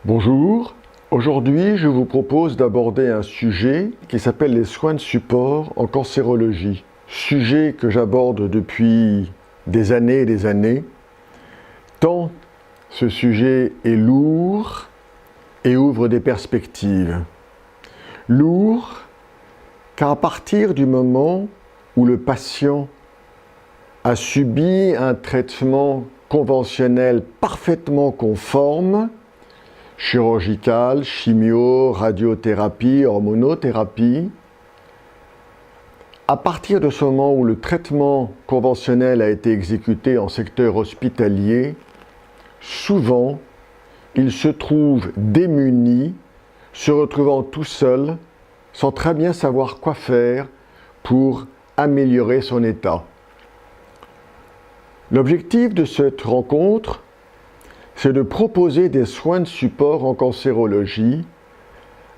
Bonjour, aujourd'hui je vous propose d'aborder un sujet qui s'appelle les soins de support en cancérologie. Sujet que j'aborde depuis des années, tant ce sujet est lourd et ouvre des perspectives. Lourd, car à partir du moment où le patient a subi un traitement conventionnel parfaitement conforme, chirurgicale, chimio, radiothérapie, hormonothérapie. À partir de ce moment où le traitement conventionnel a été exécuté en secteur hospitalier, souvent, il se trouve démuni, se retrouvant tout seul, sans très bien savoir quoi faire pour améliorer son état. L'objectif de cette rencontre, c'est de proposer des soins de support en cancérologie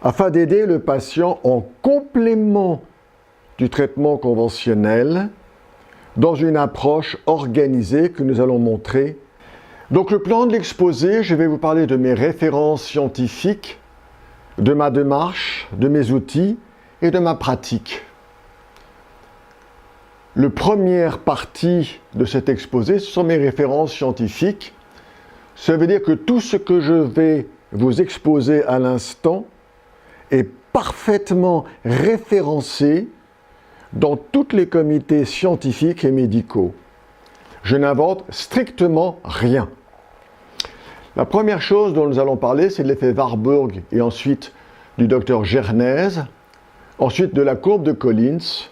afin d'aider le patient en complément du traitement conventionnel dans une approche organisée que nous allons montrer. Donc le plan de l'exposé, je vais vous parler de mes références scientifiques, de ma démarche, de mes outils et de ma pratique. La première partie de cet exposé, ce sont mes références scientifiques. Ça veut dire que tout ce que je vais vous exposer à l'instant est parfaitement référencé dans tous les comités scientifiques et médicaux. Je n'invente strictement rien. La première chose dont nous allons parler, c'est de l'effet Warburg et ensuite du docteur Gernez, ensuite de la courbe de Collins,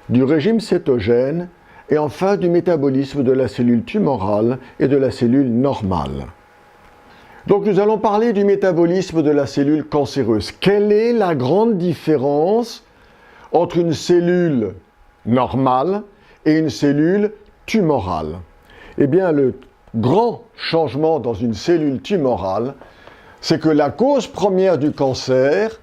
du régime cétogène, et enfin du métabolisme de la cellule tumorale et de la cellule normale. Donc nous allons parler du métabolisme de la cellule cancéreuse. Quelle est la grande différence entre une cellule normale et une cellule tumorale? Eh bien, le grand changement dans une cellule tumorale, c'est que la cause première du cancer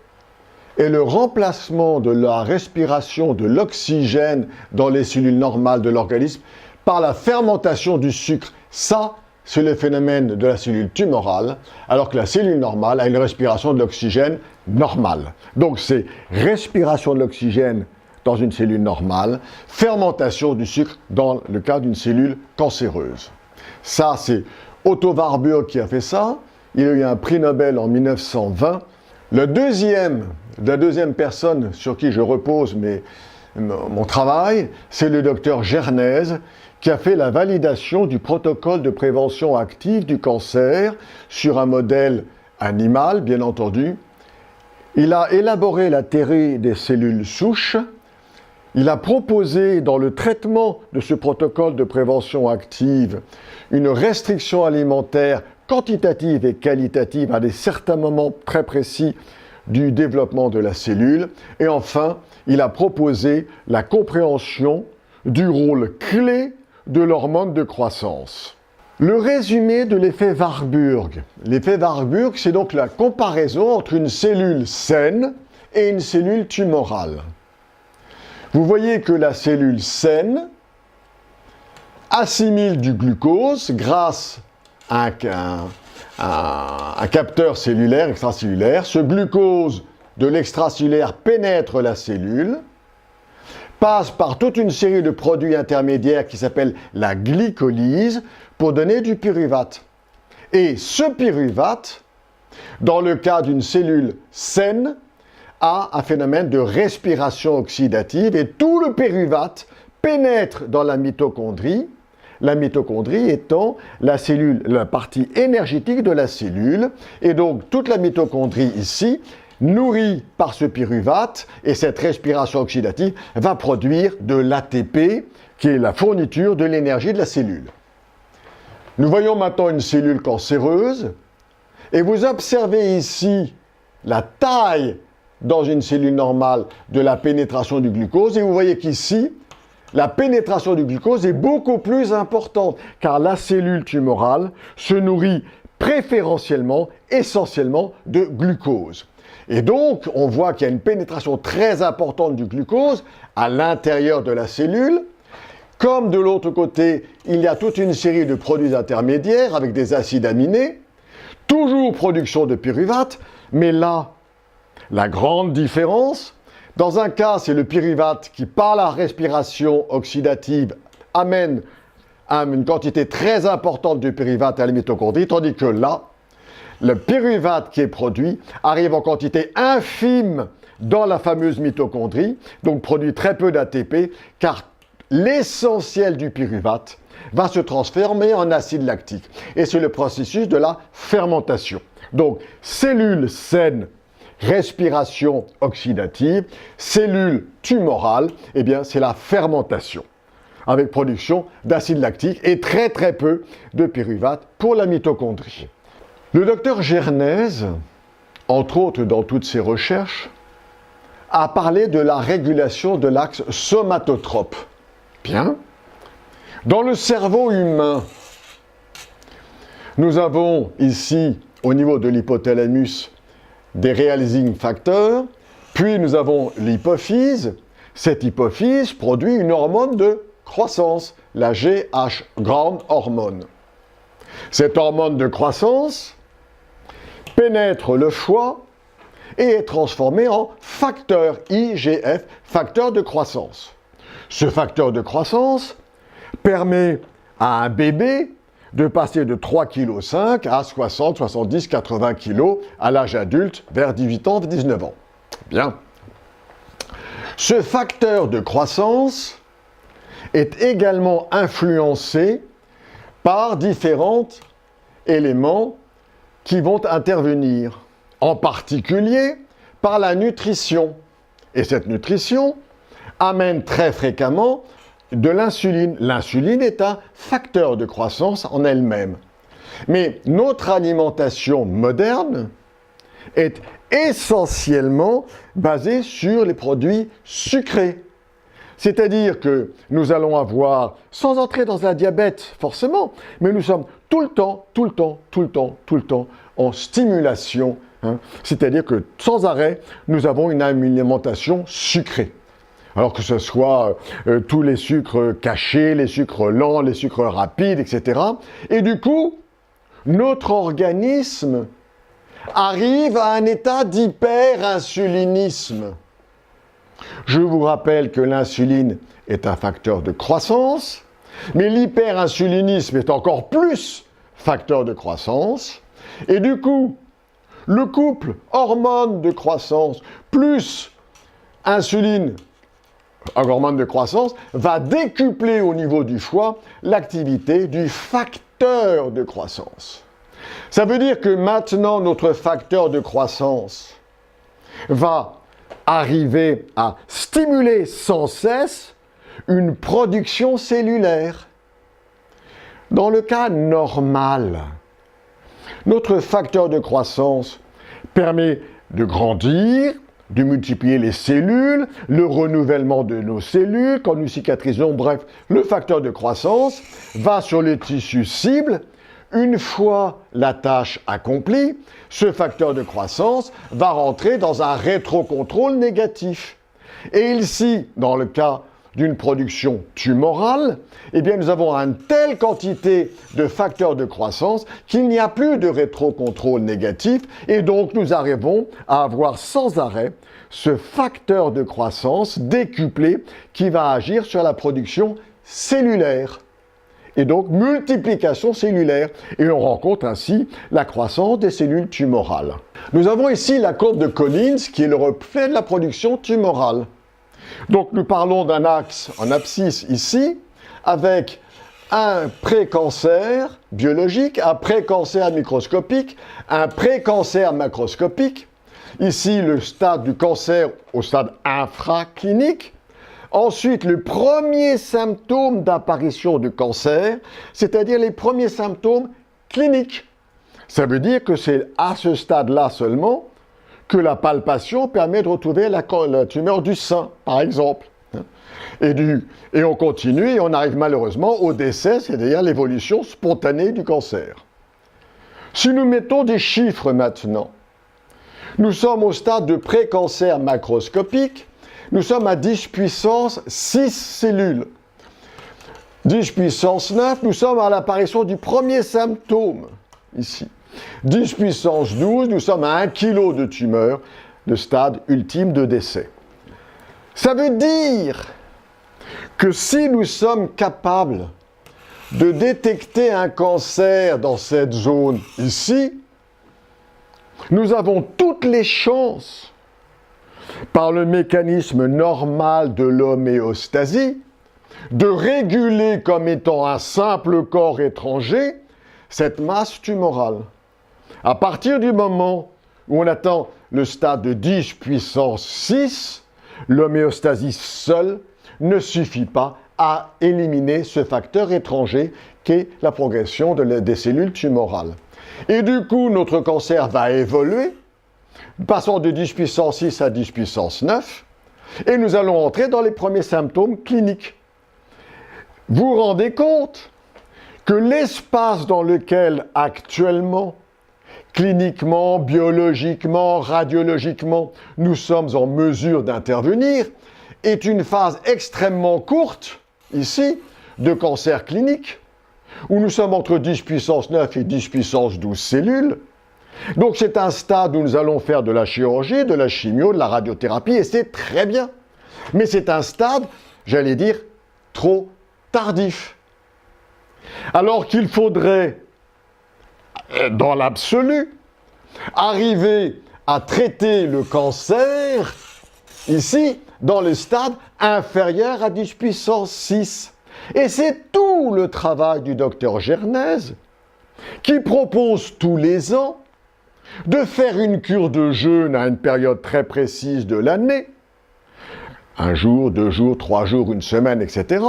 et le remplacement de la respiration de l'oxygène dans les cellules normales de l'organisme par la fermentation du sucre. Ça, c'est le phénomène de la cellule tumorale, alors que la cellule normale a une respiration de l'oxygène normale. Donc c'est respiration de l'oxygène dans une cellule normale, fermentation du sucre dans le cas d'une cellule cancéreuse. Ça, c'est Otto Warburg qui a fait ça. Il a eu un prix Nobel en 1920. La deuxième personne sur qui je repose mon travail, c'est le docteur Gernez, qui a fait la validation du protocole de prévention active du cancer sur un modèle animal, bien entendu. Il a élaboré la théorie des cellules souches. Il a proposé dans le traitement de ce protocole de prévention active une restriction alimentaire quantitative et qualitative à certains moments très précis du développement de la cellule. Et enfin, il a proposé la compréhension du rôle clé de l'hormone de croissance. Le résumé de l'effet Warburg. L'effet Warburg, c'est donc la comparaison entre une cellule saine et une cellule tumorale. Vous voyez que la cellule saine assimile du glucose grâce à un capteur cellulaire, extracellulaire. Ce glucose de l'extracellulaire pénètre la cellule, passe par toute une série de produits intermédiaires qui s'appellent la glycolyse pour donner du pyruvate. Et ce pyruvate, dans le cas d'une cellule saine, a un phénomène de respiration oxydative et tout le pyruvate pénètre dans la mitochondrie étant la partie énergétique de la cellule, et donc toute la mitochondrie ici, nourrie par ce pyruvate, et cette respiration oxydative va produire de l'ATP, qui est la fourniture de l'énergie de la cellule. Nous voyons maintenant une cellule cancéreuse, et vous observez ici la taille dans une cellule normale de la pénétration du glucose, et vous voyez qu'ici, la pénétration du glucose est beaucoup plus importante, car la cellule tumorale se nourrit préférentiellement, essentiellement, de glucose. Et donc, on voit qu'il y a une pénétration très importante du glucose à l'intérieur de la cellule, Comme de l'autre côté, il y a toute une série de produits intermédiaires avec des acides aminés, toujours production de pyruvate, mais là, la grande différence, dans un cas, c'est le pyruvate qui, par la respiration oxydative, amène une quantité très importante de pyruvate à la mitochondrie, tandis que là, le pyruvate qui est produit arrive en quantité infime dans la fameuse mitochondrie, donc produit très peu d'ATP, car l'essentiel du pyruvate va se transformer en acide lactique. Et c'est le processus de la fermentation. Donc, cellules saines, respiration oxydative, cellules tumorales, eh bien, c'est la fermentation, avec production d'acide lactique et très très peu de pyruvate pour la mitochondrie. Le docteur Gernèse, entre autres dans toutes ses recherches, a parlé de la régulation de l'axe somatotrope. Bien. Dans le cerveau humain, nous avons ici, au niveau de l'hypothalamus, des realizing factors, puis nous avons l'hypophyse. Cette hypophyse produit une hormone de croissance, la GH, grande hormone. Cette hormone de croissance pénètre le foie et est transformée en facteur IGF, facteur de croissance. Ce facteur de croissance permet à un bébé de passer de 3,5 kg à 60, 70, 80 kg à l'âge adulte, vers 18 ans, 19 ans. Bien. Ce facteur de croissance est également influencé par différents éléments qui vont intervenir, en particulier par la nutrition. Et cette nutrition amène très fréquemment de l'insuline. L'insuline est un facteur de croissance en elle-même. Mais notre alimentation moderne est essentiellement basée sur les produits sucrés. C'est-à-dire que nous allons avoir, sans entrer dans un diabète forcément, mais nous sommes tout le temps en stimulation. C'est-à-dire que sans arrêt, nous avons une alimentation sucrée. Alors que ce soit tous les sucres cachés, les sucres lents, les sucres rapides, etc. Et du coup, notre organisme arrive à un état d'hyperinsulinisme. Je vous rappelle que l'insuline est un facteur de croissance, mais l'hyperinsulinisme est encore plus facteur de croissance. Et du coup, le couple hormone de croissance plus insuline, hormone de croissance, va décupler au niveau du foie l'activité du facteur de croissance. Ça veut dire que maintenant, notre facteur de croissance va arriver à stimuler sans cesse une production cellulaire. Dans le cas normal, notre facteur de croissance permet de grandir, de multiplier les cellules, le renouvellement de nos cellules, quand nous cicatrisons, bref, le facteur de croissance va sur les tissus cibles. Une fois la tâche accomplie, ce facteur de croissance va rentrer dans un rétrocontrôle négatif. Et ici, dans le cas d'une production tumorale, eh bien nous avons une telle quantité de facteurs de croissance qu'il n'y a plus de rétrocontrôle négatif et donc nous arrivons à avoir sans arrêt ce facteur de croissance décuplé qui va agir sur la production cellulaire. Et donc multiplication cellulaire. Et on rencontre ainsi la croissance des cellules tumorales. Nous avons ici la courbe de Collins qui est le reflet de la production tumorale. Donc nous parlons d'un axe en abscisse ici, avec un pré-cancer biologique, un pré-cancer microscopique, un pré-cancer macroscopique. Ici le stade du cancer au stade infraclinique. Ensuite, le premier symptôme d'apparition du cancer, c'est-à-dire les premiers symptômes cliniques. Ça veut dire que c'est à ce stade-là seulement que la palpation permet de retrouver la tumeur du sein, par exemple. Et on continue et on arrive malheureusement au décès, c'est-à-dire l'évolution spontanée du cancer. Si nous mettons des chiffres maintenant, nous sommes au stade de pré-cancer macroscopique. Nous sommes à 10 puissance 6 cellules. 10 puissance 9, nous sommes à l'apparition du premier symptôme, ici. 10 puissance 12, nous sommes à 1 kg de tumeur, le stade ultime de décès. Ça veut dire que si nous sommes capables de détecter un cancer dans cette zone ici, nous avons toutes les chances, par le mécanisme normal de l'homéostasie, de réguler comme étant un simple corps étranger cette masse tumorale. À partir du moment où on atteint le stade de 10 puissance 6, l'homéostasie seule ne suffit pas à éliminer ce facteur étranger qu'est la progression des cellules tumorales. Et du coup, notre cancer va évoluer, passant de 10 puissance 6 à 10 puissance 9, et nous allons entrer dans les premiers symptômes cliniques. Vous vous rendez compte que l'espace dans lequel actuellement, cliniquement, biologiquement, radiologiquement, nous sommes en mesure d'intervenir, est une phase extrêmement courte, ici, de cancer clinique, où nous sommes entre 10 puissance 9 et 10 puissance 12 cellules. Donc c'est un stade où nous allons faire de la chirurgie, de la chimio, de la radiothérapie, et c'est très bien. Mais c'est un stade, j'allais dire, trop tardif. Alors qu'il faudrait, dans l'absolu, arriver à traiter le cancer, ici, dans le stade inférieur à 10 puissance 6. Et c'est tout le travail du docteur Gernez, qui propose tous les ans de faire une cure de jeûne à une période très précise de l'année, 1 jour, 2 jours, 3 jours, 1 semaine, etc.,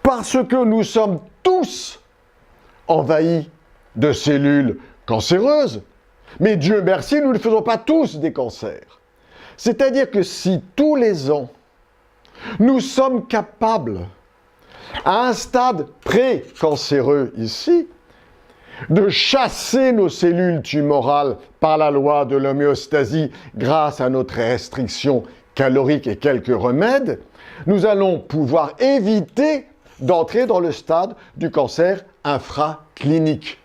parce que nous sommes tous envahis de cellules cancéreuses, mais Dieu merci, nous ne faisons pas tous des cancers. C'est-à-dire que si tous les ans, nous sommes capables, à un stade pré-cancéreux ici, de chasser nos cellules tumorales par la loi de l'homéostasie grâce à notre restriction calorique et quelques remèdes, nous allons pouvoir éviter d'entrer dans le stade du cancer infraclinique.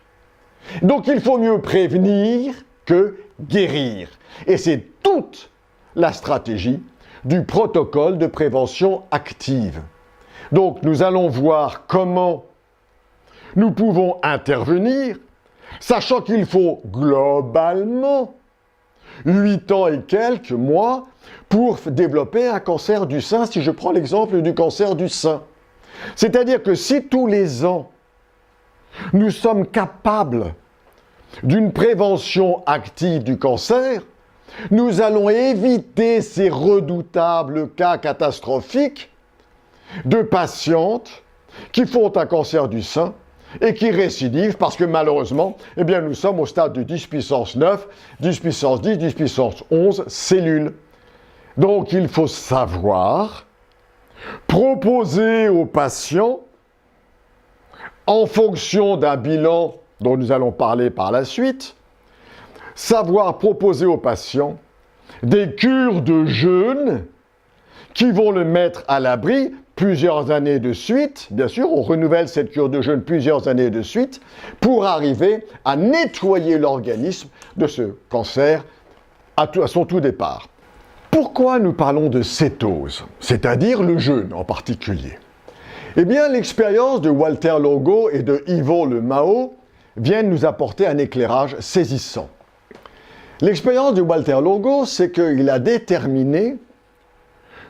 Donc il faut mieux prévenir que guérir. Et c'est toute la stratégie du protocole de prévention active. Donc nous allons voir comment nous pouvons intervenir, sachant qu'il faut globalement 8 ans et quelques mois pour développer un cancer du sein, si je prends l'exemple du cancer du sein. C'est-à-dire que si tous les ans, nous sommes capables d'une prévention active du cancer, nous allons éviter ces redoutables cas catastrophiques de patientes qui font un cancer du sein et qui récidivent parce que malheureusement, eh bien, nous sommes au stade de 10 puissance 9, 10 puissance 10, 10 puissance 11 cellules. Donc il faut savoir proposer aux patients, en fonction d'un bilan dont nous allons parler par la suite, savoir proposer aux patients des cures de jeûne qui vont le mettre à l'abri plusieurs années de suite. Bien sûr, on renouvelle cette cure de jeûne plusieurs années de suite pour arriver à nettoyer l'organisme de ce cancer à son tout départ. Pourquoi nous parlons de cétose, c'est-à-dire le jeûne en particulier? Eh bien, l'expérience de Walter Longo et de Ivo Le Mao viennent nous apporter un éclairage saisissant. L'expérience de Walter Longo, c'est qu'il a déterminé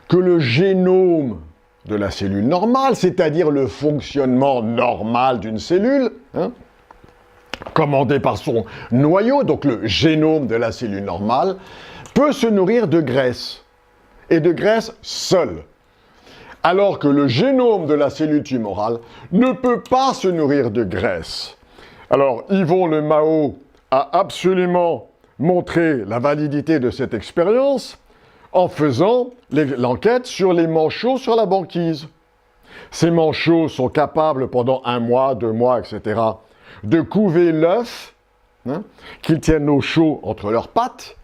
que le génome de la cellule normale, c'est-à-dire le fonctionnement normal d'une cellule, commandé par son noyau, donc le génome de la cellule normale, peut se nourrir de graisse, et de graisse seule, alors que le génome de la cellule tumorale ne peut pas se nourrir de graisse. Alors, Yvon Le Mao a absolument montré la validité de cette expérience en faisant l'enquête sur les manchots sur la banquise. Ces manchots sont capables pendant 1 mois, 2 mois, etc., de couver l'œuf, qu'ils tiennent au chaud entre leurs pattes,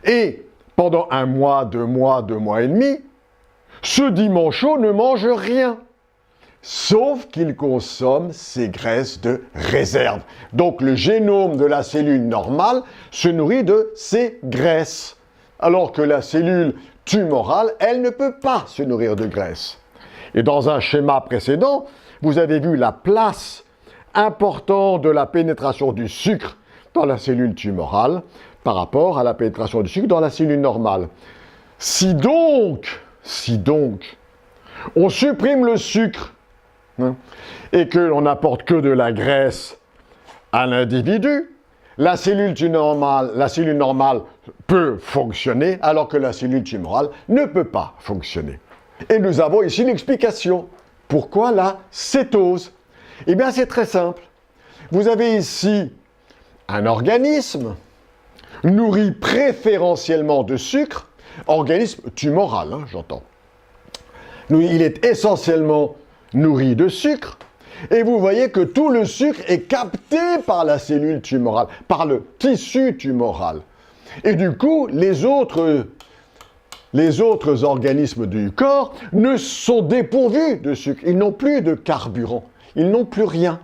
et pendant 1 mois, 2 mois, 2 mois et demi, ce dit manchot ne mange rien. sauf qu'il consomme ces graisses de réserve. Donc le génome de la cellule normale se nourrit de ces graisses, alors que la cellule tumorale, elle ne peut pas se nourrir de graisses. Et dans un schéma précédent, vous avez vu la place importante de la pénétration du sucre dans la cellule tumorale par rapport à la pénétration du sucre dans la cellule normale. Si donc, on supprime le sucre et que l'on n'apporte que de la graisse à l'individu, la cellule normale peut fonctionner alors que la cellule tumorale ne peut pas fonctionner. Et nous avons ici l'explication. Pourquoi la cétose? Eh bien, c'est très simple. Vous avez ici un organisme nourri préférentiellement de sucre, organisme tumoral, j'entends. Il est essentiellement nourri de sucre, et vous voyez que tout le sucre est capté par la cellule tumorale, par le tissu tumoral. Et du coup, les autres organismes du corps ne sont dépourvus de sucre. Ils n'ont plus de carburant. Ils n'ont plus rien.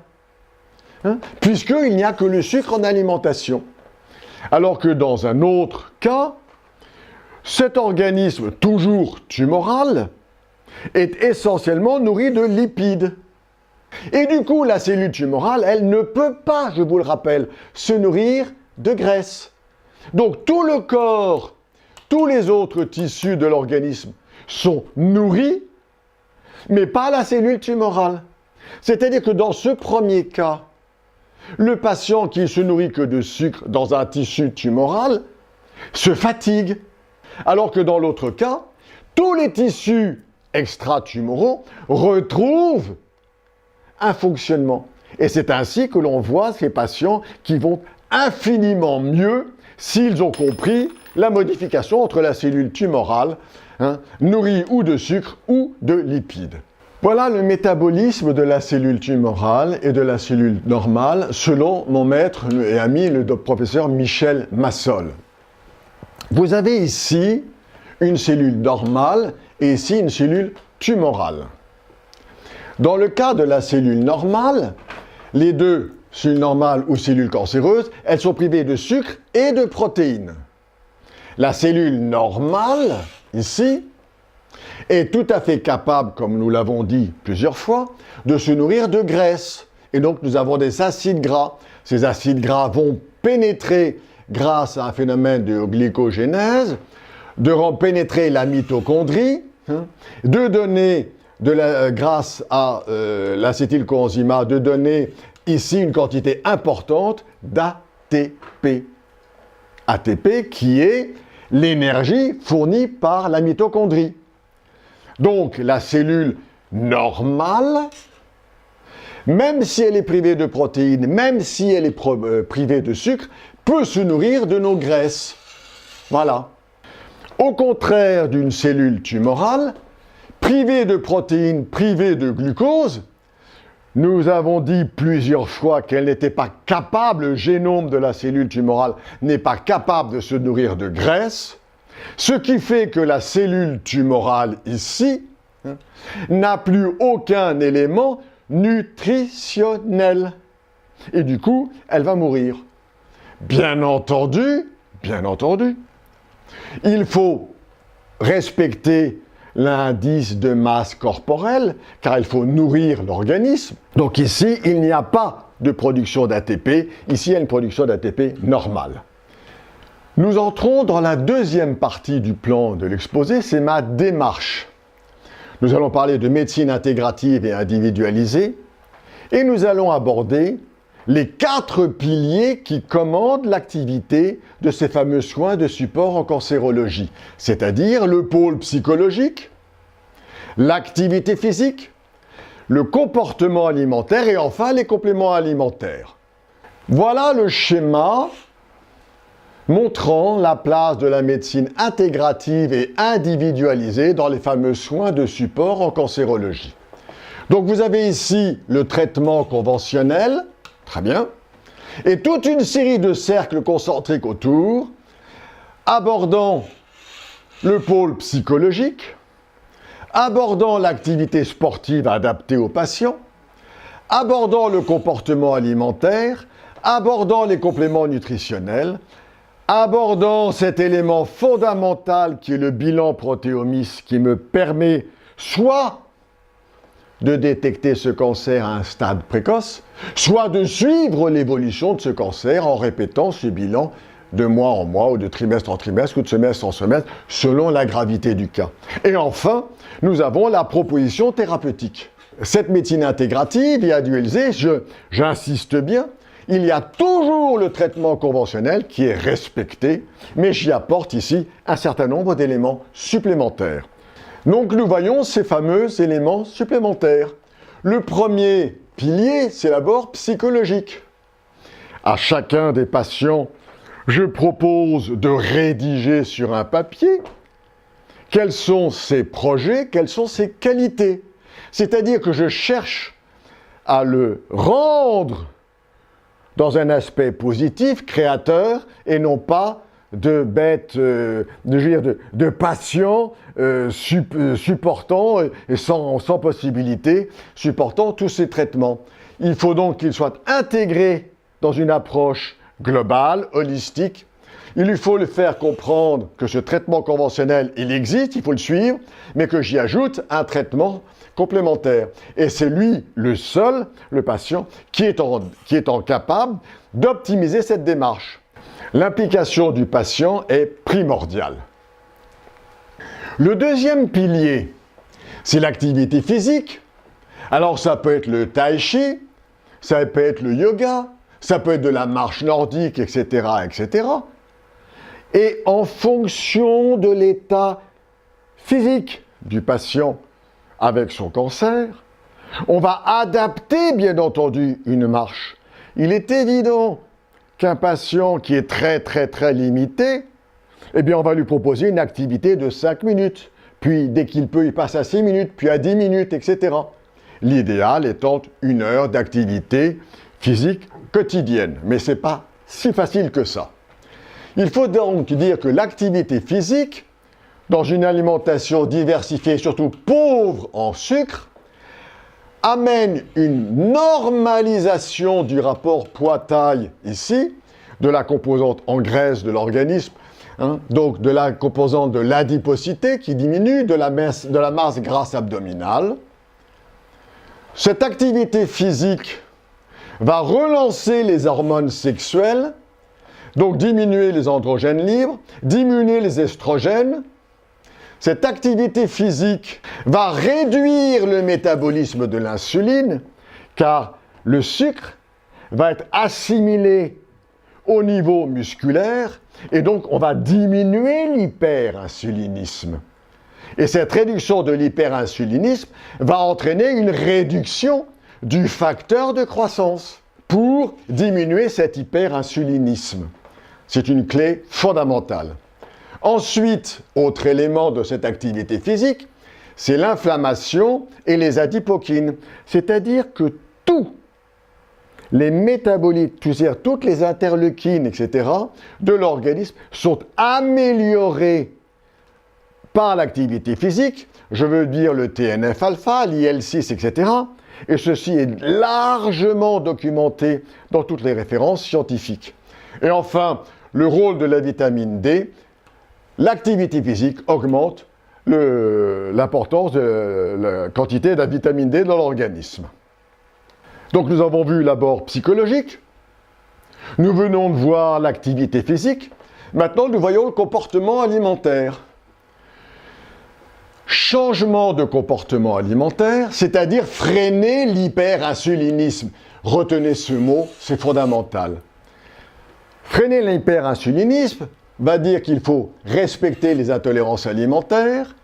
Puisqu'il n'y a que le sucre en alimentation. Alors que dans un autre cas, cet organisme, toujours tumoral, est essentiellement nourri de lipides. Et du coup, la cellule tumorale, elle ne peut pas, je vous le rappelle, se nourrir de graisse. Donc tout le corps, tous les autres tissus de l'organisme sont nourris, mais pas la cellule tumorale. C'est-à-dire que dans ce premier cas, le patient qui se nourrit que de sucre dans un tissu tumoral se fatigue, alors que dans l'autre cas, tous les tissus extratumoraux retrouvent un fonctionnement. Et c'est ainsi que l'on voit ces patients qui vont infiniment mieux s'ils ont compris la modification entre la cellule tumorale, nourrie ou de sucre ou de lipides. Voilà le métabolisme de la cellule tumorale et de la cellule normale selon mon maître et ami, le professeur Michel Massol. Vous avez ici une cellule normale et ici une cellule tumorale. Dans le cas de la cellule normale, les deux, cellules normales ou cellules cancéreuses, elles sont privées de sucre et de protéines. La cellule normale, ici, est tout à fait capable, comme nous l'avons dit plusieurs fois, de se nourrir de graisse. Et donc nous avons des acides gras. Ces acides gras vont pénétrer grâce à un phénomène de glycogénèse, de pénétrer la mitochondrie, de donner, grâce à l'acétylcoenzyme, de donner ici une quantité importante d'ATP. ATP qui est l'énergie fournie par la mitochondrie. Donc la cellule normale, même si elle est privée de protéines, même si elle est privée de sucre, peut se nourrir de nos graisses. Voilà. Au contraire d'une cellule tumorale, privée de protéines, privée de glucose, nous avons dit plusieurs fois qu'elle n'était pas capable, le génome de la cellule tumorale n'est pas capable de se nourrir de graisse, ce qui fait que la cellule tumorale ici n'a plus aucun élément nutritionnel. Et du coup, elle va mourir. Bien entendu, il faut respecter l'indice de masse corporelle, car il faut nourrir l'organisme. Donc ici, il n'y a pas de production d'ATP, ici il y a une production d'ATP normale. Nous entrons dans la deuxième partie du plan de l'exposé, c'est ma démarche. Nous allons parler de médecine intégrative et individualisée, et nous allons aborder les 4 piliers qui commandent l'activité de ces fameux soins de support en cancérologie, c'est-à-dire le pôle psychologique, l'activité physique, le comportement alimentaire et enfin les compléments alimentaires. Voilà le schéma montrant la place de la médecine intégrative et individualisée dans les fameux soins de support en cancérologie. Donc vous avez ici le traitement conventionnel, très bien, et toute une série de cercles concentriques autour, abordant le pôle psychologique, abordant l'activité sportive adaptée aux patients, abordant le comportement alimentaire, abordant les compléments nutritionnels, abordant cet élément fondamental qui est le bilan protéomique qui me permet soit de détecter ce cancer à un stade précoce, soit de suivre l'évolution de ce cancer en répétant ce bilan de mois en mois, ou de trimestre en trimestre, ou de semestre en semestre, selon la gravité du cas. Et enfin, nous avons la proposition thérapeutique. Cette médecine intégrative, il y a dualisé, j'insiste bien, il y a toujours le traitement conventionnel qui est respecté, mais j'y apporte ici un certain nombre d'éléments supplémentaires. Donc nous voyons ces fameux éléments supplémentaires. Le premier pilier, c'est d'abord psychologique. À chacun des patients, je propose de rédiger sur un papier quels sont ses projets, quelles sont ses qualités. C'est-à-dire que je cherche à le rendre dans un aspect positif, créateur, et non pas de bêtes, de patients supportant, et sans possibilité, supportant tous ces traitements. Il faut donc qu'ils soient intégrés dans une approche globale, holistique. Il lui faut le faire comprendre que ce traitement conventionnel, il existe, il faut le suivre, mais que j'y ajoute un traitement complémentaire. Et c'est lui, le seul, le patient, qui est capable d'optimiser cette démarche. L'implication du patient est primordiale. Le deuxième pilier, c'est l'activité physique. Alors ça peut être le tai chi, ça peut être le yoga, ça peut être de la marche nordique, etc., etc. Et en fonction de l'état physique du patient avec son cancer, on va adapter, bien entendu, une marche. Il est évident qu'un patient qui est très limité, eh bien, on va lui proposer une activité de 5 minutes. Puis, dès qu'il peut, il passe à 6 minutes, puis à 10 minutes, etc. L'idéal étant 1 heure d'activité physique quotidienne. Mais ce n'est pas si facile que ça. Il faut donc dire que l'activité physique, dans une alimentation diversifiée, surtout pauvre en sucre, amène une normalisation du rapport poids-taille ici, de la composante en graisse de l'organisme, donc de la composante de l'adiposité qui diminue, de la masse grasse abdominale. Cette activité physique va relancer les hormones sexuelles, donc diminuer les androgènes libres, diminuer les estrogènes. Cette activité physique va réduire le métabolisme de l'insuline, car le sucre va être assimilé au niveau musculaire, et donc on va diminuer l'hyperinsulinisme. Et cette réduction de l'hyperinsulinisme va entraîner une réduction du facteur de croissance pour diminuer cet hyperinsulinisme. C'est une clé fondamentale. Ensuite, autre élément de cette activité physique, c'est l'inflammation et les adipokines. C'est-à-dire que tous les métabolites, c'est-à-dire toutes les interleukines, etc., de l'organisme sont améliorés par l'activité physique. Je veux dire le TNF-alpha, l'IL-6, etc. Et ceci est largement documenté dans toutes les références scientifiques. Et enfin, le rôle de la vitamine D. L'activité physique augmente l'importance de la quantité de la vitamine D dans l'organisme. Donc nous avons vu l'abord psychologique, nous venons de voir l'activité physique, maintenant nous voyons le comportement alimentaire. Changement de comportement alimentaire, c'est-à-dire freiner l'hyperinsulinisme. Retenez ce mot, c'est fondamental. Freiner l'hyperinsulinisme va dire qu'il faut respecter les intolérances alimentaires,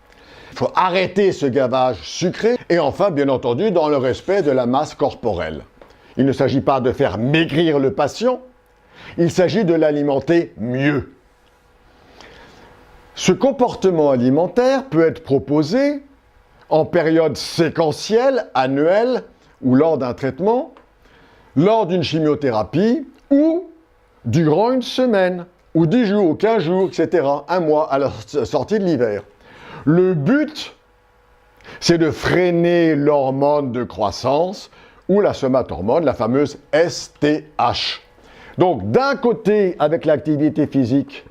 il faut arrêter ce gavage sucré, et enfin, bien entendu, dans le respect de la masse corporelle. Il ne s'agit pas de faire maigrir le patient, il s'agit de l'alimenter mieux. Ce comportement alimentaire peut être proposé en période séquentielle, annuelle, ou lors d'un traitement, lors d'une chimiothérapie, ou durant une semaine, ou 10 jours, ou 15 jours, etc., un mois à la sortie de l'hiver. Le but, c'est de freiner l'hormone de croissance ou la somathormone, la fameuse STH. Donc, d'un côté, avec l'activité physique,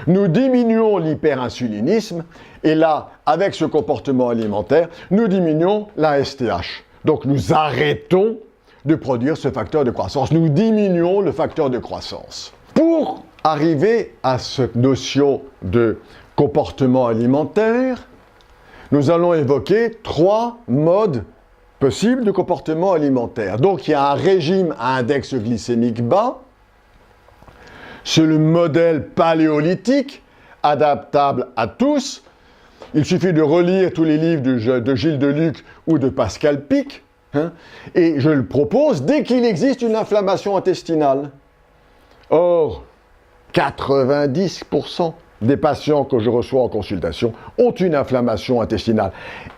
nous diminuons l'hyperinsulinisme, et là, avec ce comportement alimentaire, nous diminuons la STH. Donc, nous arrêtons de produire ce facteur de croissance. Nous diminuons le facteur de croissance. Pour arriver à cette notion de comportement alimentaire, nous allons évoquer 3 modes possibles de comportement alimentaire. Donc, il y a un régime à index glycémique bas. C'est le modèle paléolithique, adaptable à tous. Il suffit de relire tous les livres de Gilles Deluc ou de Pascal Pic, et je le propose dès qu'il existe une inflammation intestinale. Or, 90% des patients que je reçois en consultation ont une inflammation intestinale.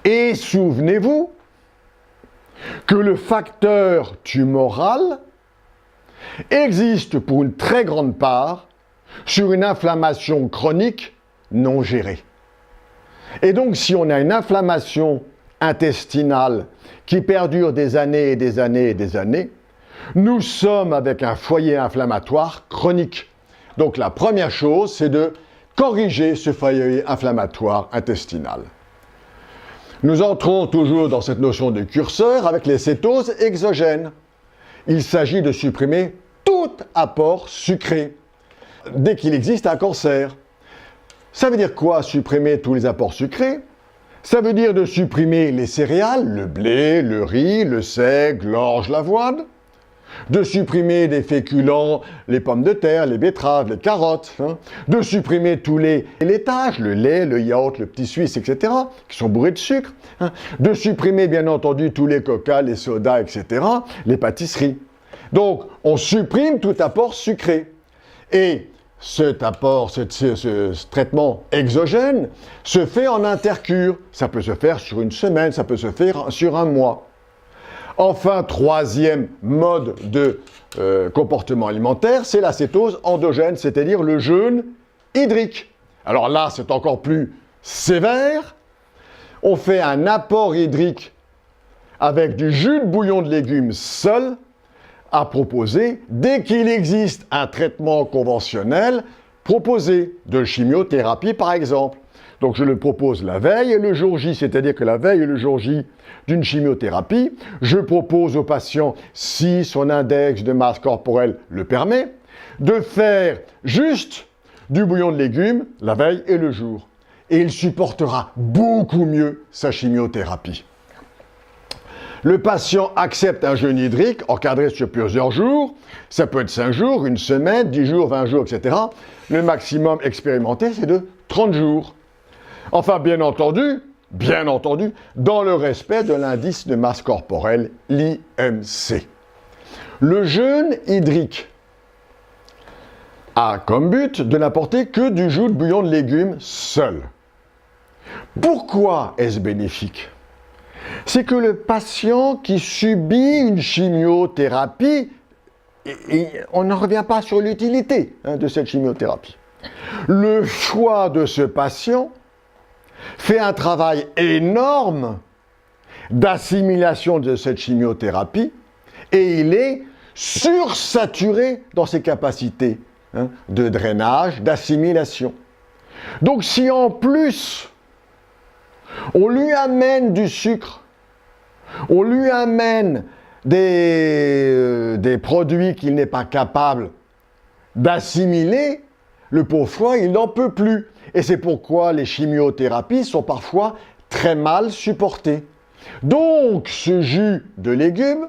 Et souvenez-vous que le facteur tumoral existe pour une très grande part sur une inflammation chronique non gérée. Et donc, si on a une inflammation intestinale qui perdure des années et des années et des années, nous sommes avec un foyer inflammatoire chronique. Donc, la première chose, c'est de corriger ce foyer inflammatoire intestinal. Nous entrons toujours dans cette notion de curseur avec les cétoses exogènes. Il s'agit de supprimer tout apport sucré dès qu'il existe un cancer. Ça veut dire quoi, supprimer tous les apports sucrés? Ça veut dire de supprimer les céréales, le blé, le riz, le seigle, l'orge, l'avoine, de supprimer des féculents, les pommes de terre, les betteraves, les carottes, de supprimer tous les laitages, le lait, le yaourt, le petit suisse, etc., qui sont bourrés de sucre, de supprimer bien entendu tous les coca, les sodas, etc., les pâtisseries. Donc, on supprime tout apport sucré. Et cet apport, ce traitement exogène se fait en intercure. Ça peut se faire sur une semaine, ça peut se faire sur un mois. Enfin, troisième mode de comportement alimentaire, c'est la cétose endogène, c'est-à-dire le jeûne hydrique. Alors là, c'est encore plus sévère. On fait un apport hydrique avec du jus de bouillon de légumes seul à proposer dès qu'il existe un traitement conventionnel proposé, de chimiothérapie par exemple. Donc je le propose la veille et le jour J, c'est-à-dire que la veille et le jour J d'une chimiothérapie, je propose au patient, si son index de masse corporelle le permet, de faire juste du bouillon de légumes la veille et le jour. Et il supportera beaucoup mieux sa chimiothérapie. Le patient accepte un jeûne hydrique encadré sur plusieurs jours. Ça peut être 5 jours, une semaine, 10 jours, 20 jours, etc. Le maximum expérimenté, c'est de 30 jours. Enfin, bien entendu, dans le respect de l'indice de masse corporelle, l'IMC. Le jeûne hydrique a comme but de n'apporter que du jus de bouillon de légumes seul. Pourquoi est-ce bénéfique? C'est que le patient qui subit une chimiothérapie, on n'en revient pas sur l'utilité de cette chimiothérapie. Le foie de ce patient fait un travail énorme d'assimilation de cette chimiothérapie et il est sursaturé dans ses capacités de drainage, d'assimilation. Donc si en plus on lui amène du sucre, on lui amène des produits qu'il n'est pas capable d'assimiler, le pauvre foie, il n'en peut plus. Et c'est pourquoi les chimiothérapies sont parfois très mal supportées. Donc, ce jus de légumes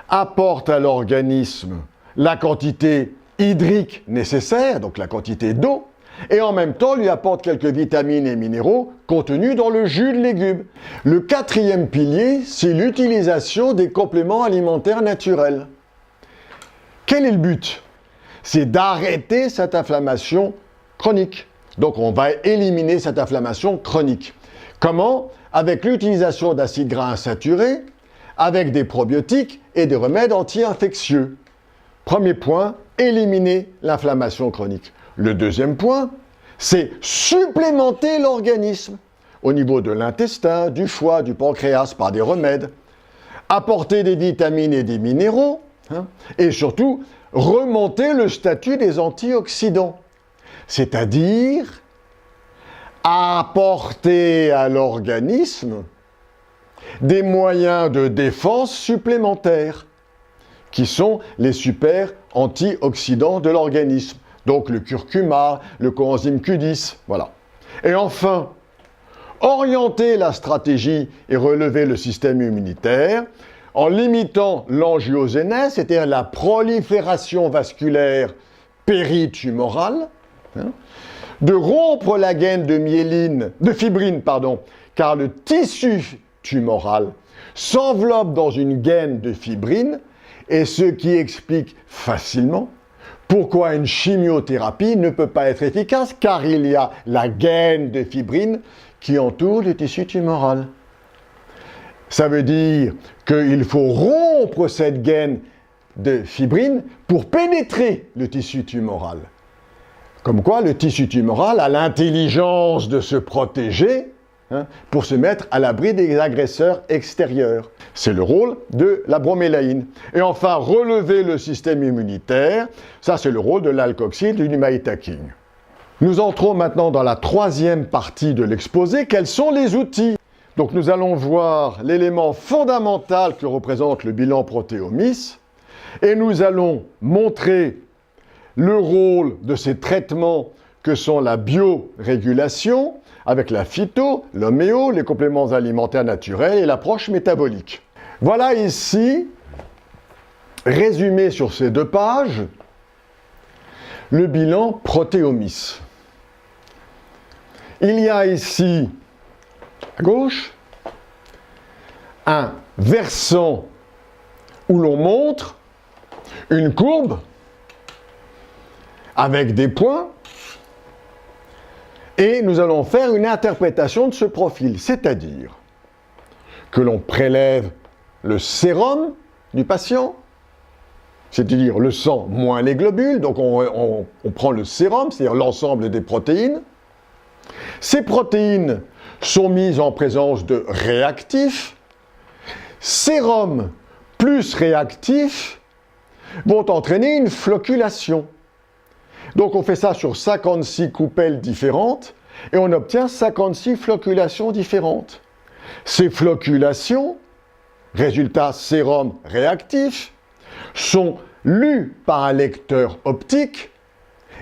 apporte à l'organisme la quantité hydrique nécessaire, donc la quantité d'eau, et en même temps lui apporte quelques vitamines et minéraux contenus dans le jus de légumes. Le quatrième pilier, c'est l'utilisation des compléments alimentaires naturels. Quel est le but? C'est d'arrêter cette inflammation chronique. Donc on va éliminer cette inflammation chronique. Comment? Avec l'utilisation d'acides gras insaturés, avec des probiotiques et des remèdes anti-infectieux. Premier point, éliminer l'inflammation chronique. Le deuxième point, c'est supplémenter l'organisme. au niveau de l'intestin, du foie, du pancréas par des remèdes, apporter des vitamines et des minéraux, et surtout remonter le statut des antioxydants, c'est-à-dire apporter à l'organisme des moyens de défense supplémentaires, qui sont les super antioxydants de l'organisme, donc le curcuma, le coenzyme Q10, voilà. Et enfin, orienter la stratégie et relever le système immunitaire en limitant l'angiogénèse, c'est-à-dire la prolifération vasculaire péritumorale, de rompre la gaine de fibrine, car le tissu tumoral s'enveloppe dans une gaine de fibrine, et ce qui explique facilement pourquoi une chimiothérapie ne peut pas être efficace, car il y a la gaine de fibrine qui entoure le tissu tumoral. Ça veut dire qu'il faut rompre cette gaine de fibrine pour pénétrer le tissu tumoral. Comme quoi, le tissu tumoral a l'intelligence de se protéger pour se mettre à l'abri des agresseurs extérieurs. C'est le rôle de la bromélaïne. Et enfin, relever le système immunitaire, ça c'est le rôle de l'alcoxyl du maïtaking. Nous entrons maintenant dans la troisième partie de l'exposé. Quels sont les outils? Donc nous allons voir l'élément fondamental que représente le bilan protéomice, et nous allons montrer le rôle de ces traitements que sont la biorégulation, avec la phyto, l'homéo, les compléments alimentaires naturels et l'approche métabolique. Voilà ici, résumé sur ces 2 pages, le bilan protéomice. Il y a ici, à gauche, un versant où l'on montre une courbe avec des points, et nous allons faire une interprétation de ce profil, c'est-à-dire que l'on prélève le sérum du patient, c'est-à-dire le sang moins les globules, donc on prend le sérum, c'est-à-dire l'ensemble des protéines. Ces protéines sont mises en présence de réactifs. Sérum plus réactifs vont entraîner une flocculation. Donc on fait ça sur 56 coupelles différentes et on obtient 56 floculations différentes. Ces floculations, résultat sérum réactif, sont lues par un lecteur optique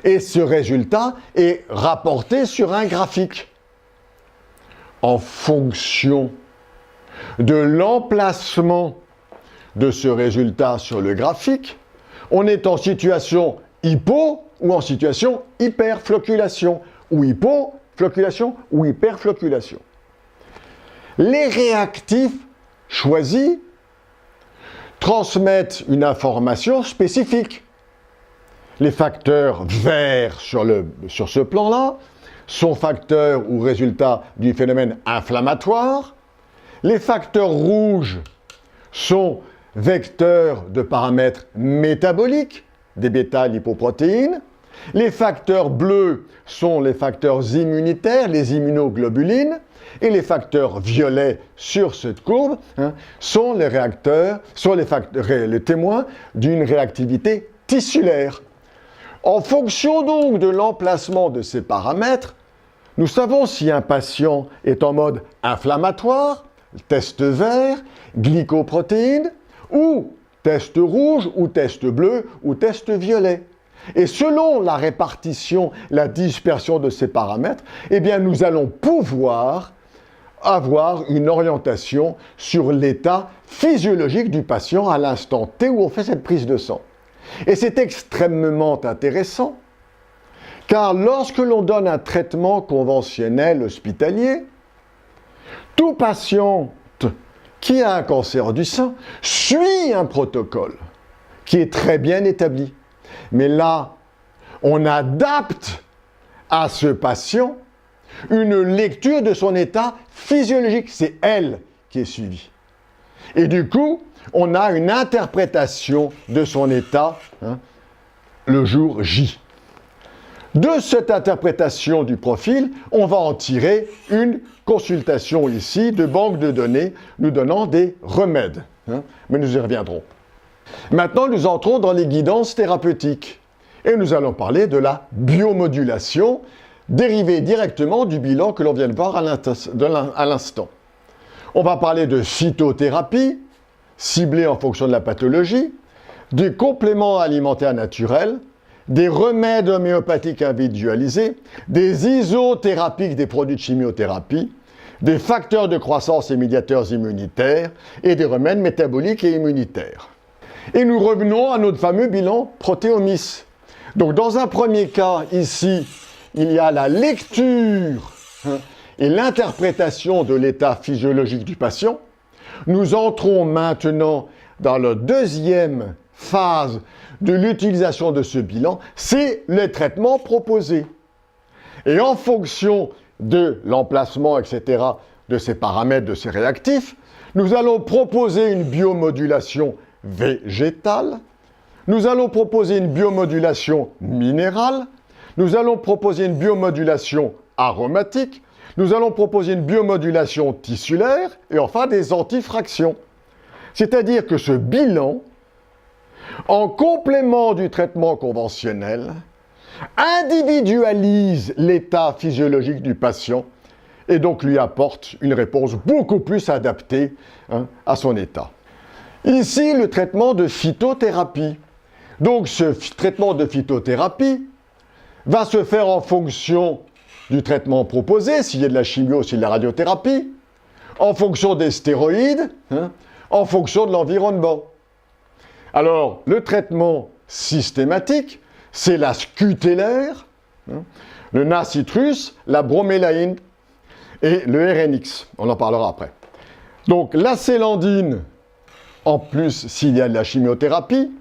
et ce résultat est rapporté sur un graphique. En fonction de l'emplacement de ce résultat sur le graphique, on est en situation hypo ou en situation hyperfloculation, ou hypofloculation ou hyperfloculation. Les réactifs choisis transmettent une information spécifique. Les facteurs verts sur ce plan-là sont facteurs ou résultats du phénomène inflammatoire. Les facteurs rouges sont vecteurs de paramètres métaboliques, des bêta-lipoprotéines. Les facteurs bleus sont les facteurs immunitaires, les immunoglobulines, et les facteurs violets sur cette courbe sont les témoins d'une réactivité tissulaire. En fonction donc de l'emplacement de ces paramètres, nous savons si un patient est en mode inflammatoire, test vert, glycoprotéines, ou test rouge, ou test bleu, ou test violet. Et selon la répartition, la dispersion de ces paramètres, eh bien nous allons pouvoir avoir une orientation sur l'état physiologique du patient à l'instant T où on fait cette prise de sang. Et c'est extrêmement intéressant, car lorsque l'on donne un traitement conventionnel hospitalier, tout patient qui a un cancer du sein suit un protocole qui est très bien établi. Mais là, on adapte à ce patient une lecture de son état physiologique. C'est elle qui est suivie. Et du coup, on a une interprétation de son état le jour J. De cette interprétation du profil, on va en tirer une consultation ici de banque de données nous donnant des remèdes. Mais nous y reviendrons. Maintenant, nous entrons dans les guidances thérapeutiques. Et nous allons parler de la biomodulation dérivée directement du bilan que l'on vient de voir à l'instant. On va parler de phytothérapie, ciblée en fonction de la pathologie, des compléments alimentaires naturels, des remèdes homéopathiques individualisés, des isothérapiques des produits de chimiothérapie, des facteurs de croissance et médiateurs immunitaires, et des remèdes métaboliques et immunitaires. Et nous revenons à notre fameux bilan protéomice. Donc dans un premier cas, ici, il y a la lecture et l'interprétation de l'état physiologique du patient. Nous entrons maintenant dans la deuxième phase de l'utilisation de ce bilan, c'est le traitement proposé. Et en fonction de l'emplacement, etc., de ces paramètres, de ces réactifs, nous allons proposer une biomodulation végétale, nous allons proposer une biomodulation minérale, nous allons proposer une biomodulation aromatique, nous allons proposer une biomodulation tissulaire et enfin des antifractions. C'est-à-dire que ce bilan, en complément du traitement conventionnel, individualise l'état physiologique du patient et donc lui apporte une réponse beaucoup plus adaptée à son état. Ici, le traitement de phytothérapie. Donc ce traitement de phytothérapie va se faire en fonction du traitement proposé, s'il y a de la chimio, s'il y a de la radiothérapie, en fonction des stéroïdes, en fonction de l'environnement. Alors, le traitement systématique, c'est la scutellaire, le nasitrus, la bromélaïne et le RNX. On en parlera après. Donc, la célandine, en plus, s'il y a de la chimiothérapie,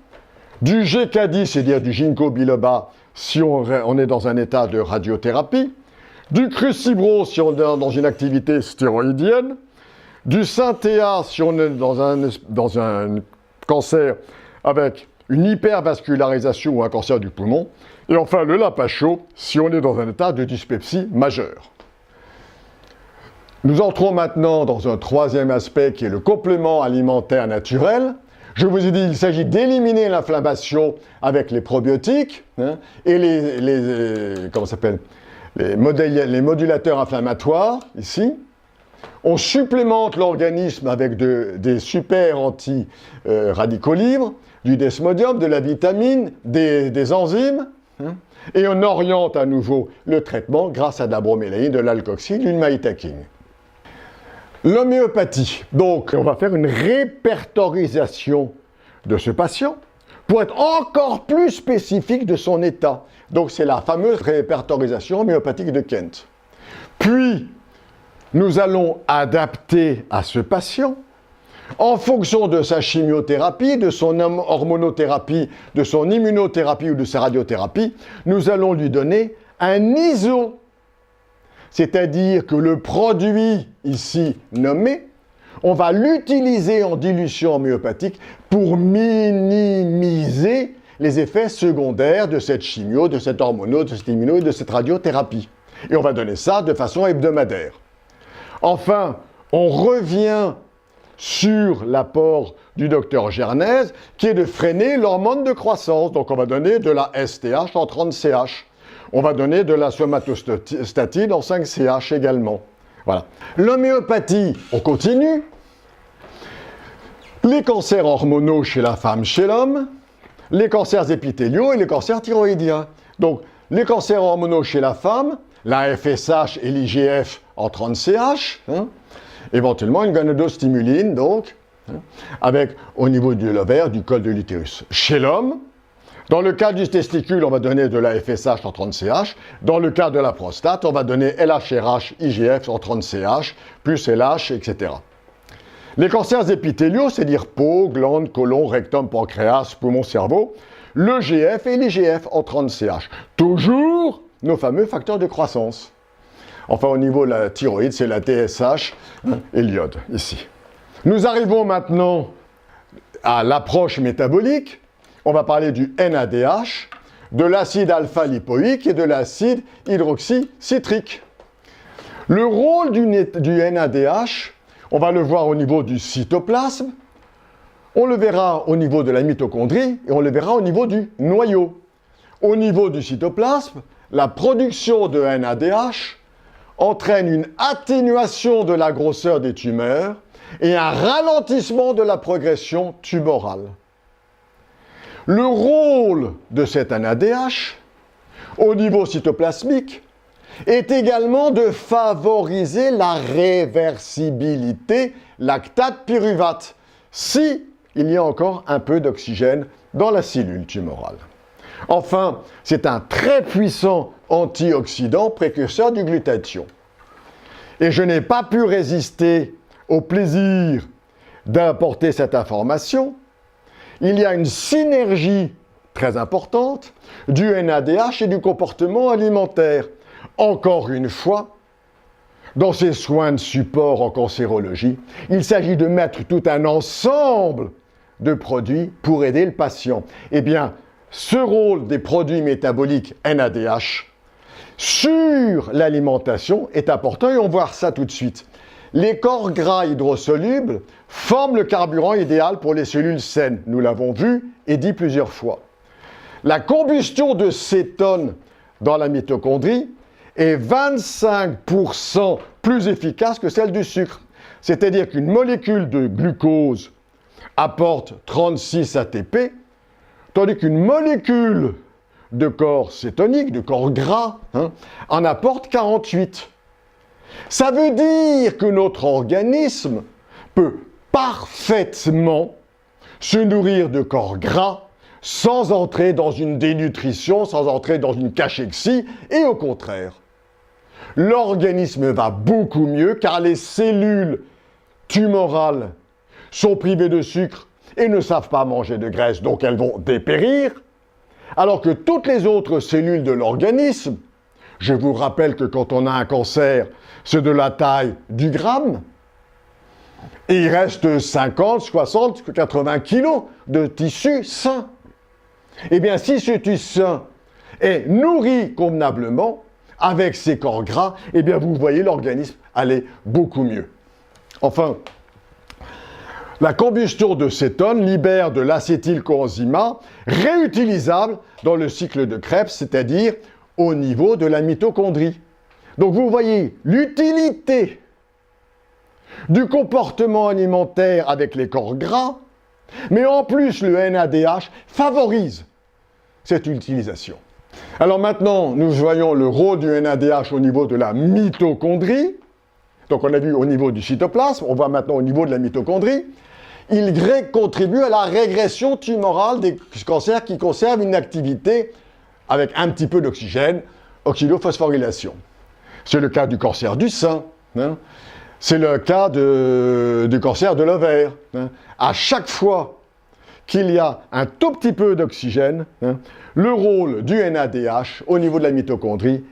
du GK10, c'est-à-dire du ginkgo biloba, si on est dans un état de radiothérapie, du crucibro, si on est dans une activité stéroïdienne, du synthéa, si on est dans un cancer avec une hypervascularisation ou un cancer du poumon, et enfin le lapacho, si on est dans un état de dyspepsie majeure. Nous entrons maintenant dans un troisième aspect qui est le complément alimentaire naturel. Je vous ai dit, il s'agit d'éliminer l'inflammation avec les probiotiques et les modulateurs inflammatoires, ici. On supplémente l'organisme avec des super anti-radicaux libres, du desmodium, de la vitamine, des enzymes, et on oriente à nouveau le traitement grâce à de la bromélaïne, de l'alcoxyl, d'une maïtacine. L'homéopathie. Donc, on va faire une répertorisation de ce patient pour être encore plus spécifique de son état. Donc, c'est la fameuse répertorisation homéopathique de Kent. Puis, nous allons adapter à ce patient, en fonction de sa chimiothérapie, de son hormonothérapie, de son immunothérapie ou de sa radiothérapie, nous allons lui donner un ISO. C'est-à-dire que le produit ici nommé, on va l'utiliser en dilution homéopathique pour minimiser les effets secondaires de cette chimio, de cette hormono, de cette immuno et de cette radiothérapie. Et on va donner ça de façon hebdomadaire. Enfin, on revient sur l'apport du docteur Gernez, qui est de freiner l'hormone de croissance. Donc on va donner de la STH en 30 CH. On va donner de la somatostatine en 5 CH également. Voilà. L'homéopathie, on continue. Les cancers hormonaux chez la femme, chez l'homme, les cancers épithéliaux et les cancers thyroïdiens. Donc, les cancers hormonaux chez la femme, la FSH et l'IGF en 30 CH, éventuellement une gonadostimuline, donc, avec au niveau de l'ovaire, du col de l'utérus. Chez l'homme, dans le cas du testicule, on va donner de la FSH en 30 CH. Dans le cas de la prostate, on va donner LHRH, IGF en 30 CH, plus LH, etc. Les cancers épithéliaux, c'est-à-dire peau, glande, côlon, rectum, pancréas, poumon, cerveau, le GF et l'IGF en 30 CH. Toujours nos fameux facteurs de croissance. Enfin, au niveau de la thyroïde, c'est la TSH et l'iode, ici. Nous arrivons maintenant à l'approche métabolique. On va parler du NADH, de l'acide alpha-lipoïque et de l'acide hydroxycitrique. Le rôle du NADH, on va le voir au niveau du cytoplasme, on le verra au niveau de la mitochondrie et on le verra au niveau du noyau. Au niveau du cytoplasme, la production de NADH entraîne une atténuation de la grosseur des tumeurs et un ralentissement de la progression tumorale. Le rôle de cet NADH au niveau cytoplasmique est également de favoriser la réversibilité lactate-pyruvate si il y a encore un peu d'oxygène dans la cellule tumorale. Enfin, c'est un très puissant antioxydant précurseur du glutathion. Et je n'ai pas pu résister au plaisir d'apporter cette information. Il y a une synergie très importante du NADH et du comportement alimentaire. Encore une fois, dans ces soins de support en cancérologie, il s'agit de mettre tout un ensemble de produits pour aider le patient. Eh bien, ce rôle des produits métaboliques NADH sur l'alimentation est important et on va voir ça tout de suite. Les corps gras hydrosolubles forment le carburant idéal pour les cellules saines. Nous l'avons vu et dit plusieurs fois. La combustion de cétone dans la mitochondrie est 25% plus efficace que celle du sucre. C'est-à-dire qu'une molécule de glucose apporte 36 ATP, tandis qu'une molécule de corps cétonique, de corps gras, en apporte 48. Ça veut dire que notre organisme peut parfaitement se nourrir de corps gras sans entrer dans une dénutrition, sans entrer dans une cachexie, et au contraire. L'organisme va beaucoup mieux car les cellules tumorales sont privées de sucre et ne savent pas manger de graisse, donc elles vont dépérir, alors que toutes les autres cellules de l'organisme, je vous rappelle que quand on a un cancer, c'est de la taille du gramme, et il reste 50, 60, 80 kilos de tissu sain. Eh bien, si ce tissu sain est nourri convenablement avec ces corps gras, eh bien, vous voyez l'organisme aller beaucoup mieux. Enfin, la combustion de cétone libère de l'acétylcoenzymat réutilisable dans le cycle de Krebs, c'est-à-dire au niveau de la mitochondrie. Donc vous voyez l'utilité du comportement alimentaire avec les corps gras, mais en plus le NADH favorise cette utilisation. Alors maintenant, nous voyons le rôle du NADH au niveau de la mitochondrie. Donc on a vu au niveau du cytoplasme, on voit maintenant au niveau de la mitochondrie. Il contribue à la régression tumorale des cancers qui conservent une activité avec un petit peu d'oxygène, oxydophosphorylation. C'est le cas du cancer du sein, c'est le cas du cancer de l'ovaire. À chaque fois qu'il y a un tout petit peu d'oxygène, le rôle du NADH au niveau de la mitochondrie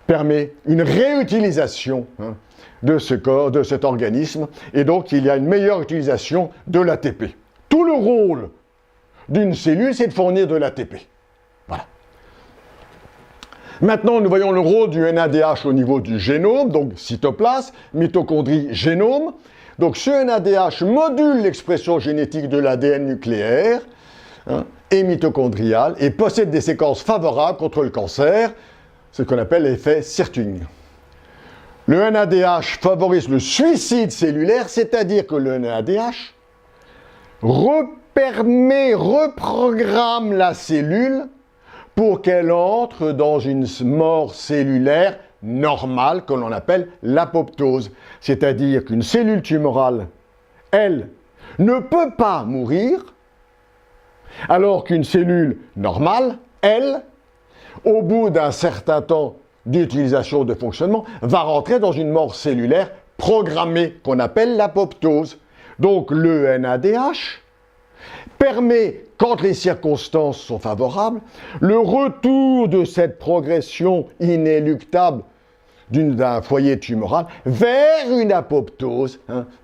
permet une réutilisation de ce corps, de cet organisme, et donc il y a une meilleure utilisation de l'ATP. Tout le rôle d'une cellule, c'est de fournir de l'ATP. Voilà. Maintenant, nous voyons le rôle du NADH au niveau du génome, donc cytoplasme, mitochondrie, génome. Donc ce NADH module l'expression génétique de l'ADN nucléaire et mitochondrial et possède des séquences favorables contre le cancer, ce qu'on appelle l'effet Sirtuin. Le NADH favorise le suicide cellulaire, c'est-à-dire que le NADH reprogramme la cellule pour qu'elle entre dans une mort cellulaire normale que l'on appelle l'apoptose. C'est-à-dire qu'une cellule tumorale, elle, ne peut pas mourir, alors qu'une cellule normale, elle, au bout d'un certain temps d'utilisation de fonctionnement, va rentrer dans une mort cellulaire programmée qu'on appelle l'apoptose. Donc le NADH permet, quand les circonstances sont favorables, le retour de cette progression inéluctable d'un foyer tumoral vers une apoptose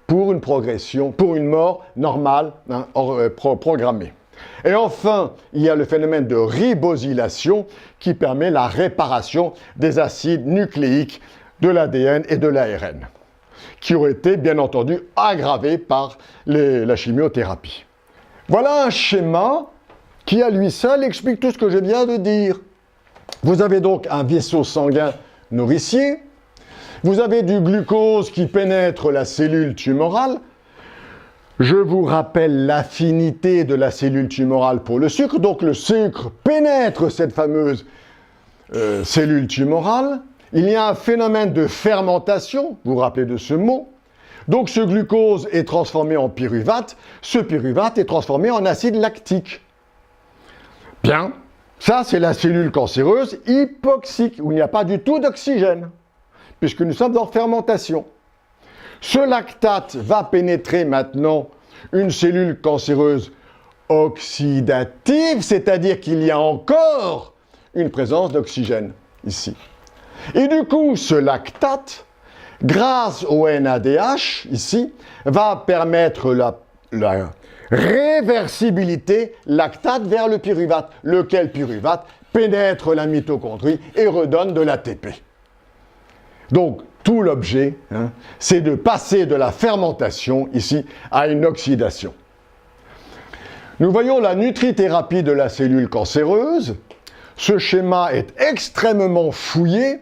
pour une progression, pour une mort normale programmée. Et enfin, il y a le phénomène de ribosylation qui permet la réparation des acides nucléiques de l'ADN et de l'ARN, qui ont été, bien entendu, aggravés par la chimiothérapie. Voilà un schéma qui, à lui seul, explique tout ce que je viens de dire. Vous avez donc un vaisseau sanguin nourricier, vous avez du glucose qui pénètre la cellule tumorale. Je vous rappelle l'affinité de la cellule tumorale pour le sucre, donc le sucre pénètre cette fameuse cellule tumorale. Il y a un phénomène de fermentation, vous vous rappelez de ce mot. Donc ce glucose est transformé en pyruvate, ce pyruvate est transformé en acide lactique. Bien, ça c'est la cellule cancéreuse hypoxique, où il n'y a pas du tout d'oxygène, puisque nous sommes en fermentation. Ce lactate va pénétrer maintenant une cellule cancéreuse oxydative, c'est-à-dire qu'il y a encore une présence d'oxygène ici. Et du coup, ce lactate, grâce au NADH, ici, va permettre la réversibilité lactate vers le pyruvate, lequel pyruvate pénètre la mitochondrie et redonne de l'ATP. Donc, tout l'objet, c'est de passer de la fermentation, ici, à une oxydation. Nous voyons la nutrithérapie de la cellule cancéreuse. Ce schéma est extrêmement fouillé,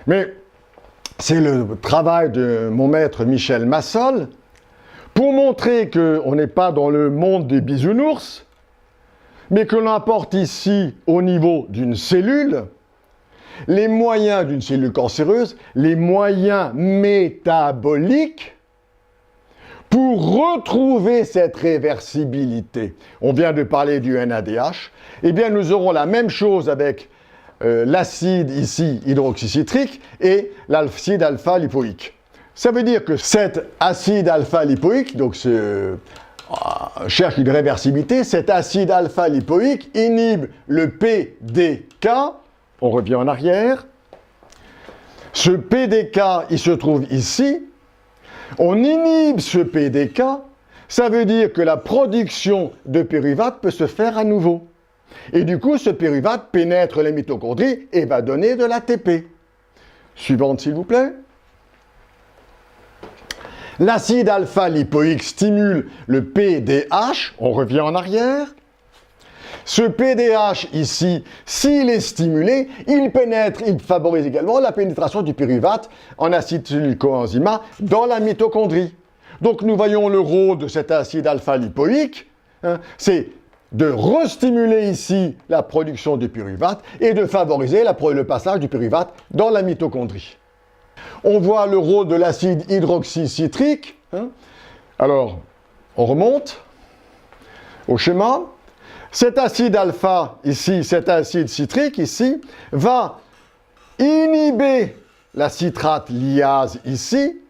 mais c'est le travail de mon maître Michel Massol pour montrer qu'on n'est pas dans le monde des bisounours, mais que l'on apporte ici, au niveau d'une cellule, les moyens d'une cellule cancéreuse, les moyens métaboliques pour retrouver cette réversibilité. On vient de parler du NADH. Eh bien, nous aurons la même chose avec l'acide ici hydroxycitrique et l'acide alpha-lipoïque. Ça veut dire que cet acide alpha-lipoïque, donc cherche une réversibilité, cet acide alpha-lipoïque inhibe le PDK. On revient en arrière. Ce PDK, il se trouve ici. On inhibe ce PDK, ça veut dire que la production de pyruvate peut se faire à nouveau. Et du coup, ce pyruvate pénètre les mitochondries et va donner de l'ATP. Suivante, s'il vous plaît. L'acide alpha-lipoïque stimule le PDH. On revient en arrière. Ce PDH ici, s'il est stimulé, il favorise également la pénétration du pyruvate en acétylcoenzyme dans la mitochondrie. Donc nous voyons le rôle de cet acide alpha-lipoïque, c'est de restimuler ici la production du pyruvate et de favoriser le passage du pyruvate dans la mitochondrie. On voit le rôle de l'acide hydroxycitrique. Alors, on remonte au schéma. Cet acide alpha, ici, cet acide citrique, ici, va inhiber la citrate lyase, ici,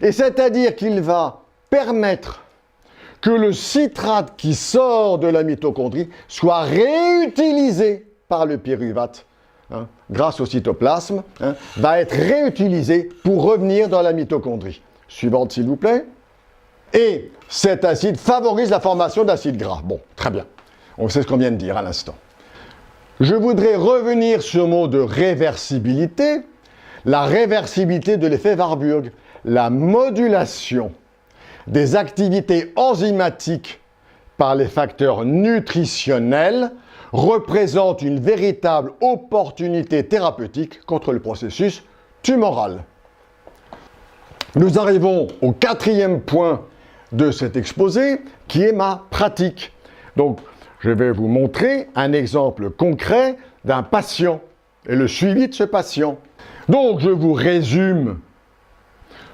et c'est-à-dire qu'il va permettre que le citrate qui sort de la mitochondrie soit réutilisé par le pyruvate, grâce au cytoplasme, va être réutilisé pour revenir dans la mitochondrie. Suivante, s'il vous plaît. Et cet acide favorise la formation d'acides gras. Bon, très bien. On sait ce qu'on vient de dire à l'instant. Je voudrais revenir sur le mot de réversibilité, la réversibilité de l'effet Warburg, la modulation des activités enzymatiques par les facteurs nutritionnels représente une véritable opportunité thérapeutique contre le processus tumoral. Nous arrivons au 4e point de cet exposé, qui est ma pratique. Donc, je vais vous montrer un exemple concret d'un patient et le suivi de ce patient. Donc, je vous résume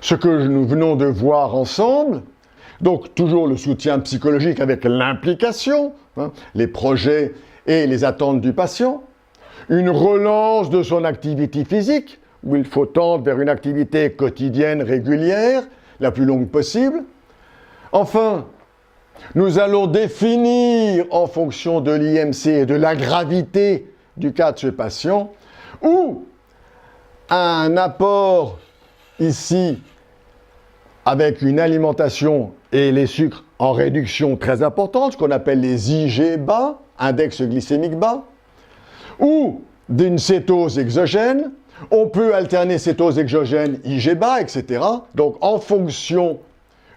ce que nous venons de voir ensemble. Donc, toujours le soutien psychologique avec l'implication, les projets et les attentes du patient. Une relance de son activité physique, où il faut tendre vers une activité quotidienne régulière, la plus longue possible. Enfin, nous allons définir, en fonction de l'IMC et de la gravité du cas de ce patient, ou un apport ici avec une alimentation et les sucres en réduction très importante, ce qu'on appelle les IG bas, index glycémique bas, ou d'une cétose exogène. On peut alterner cétose exogène, IG bas, etc. Donc, en fonction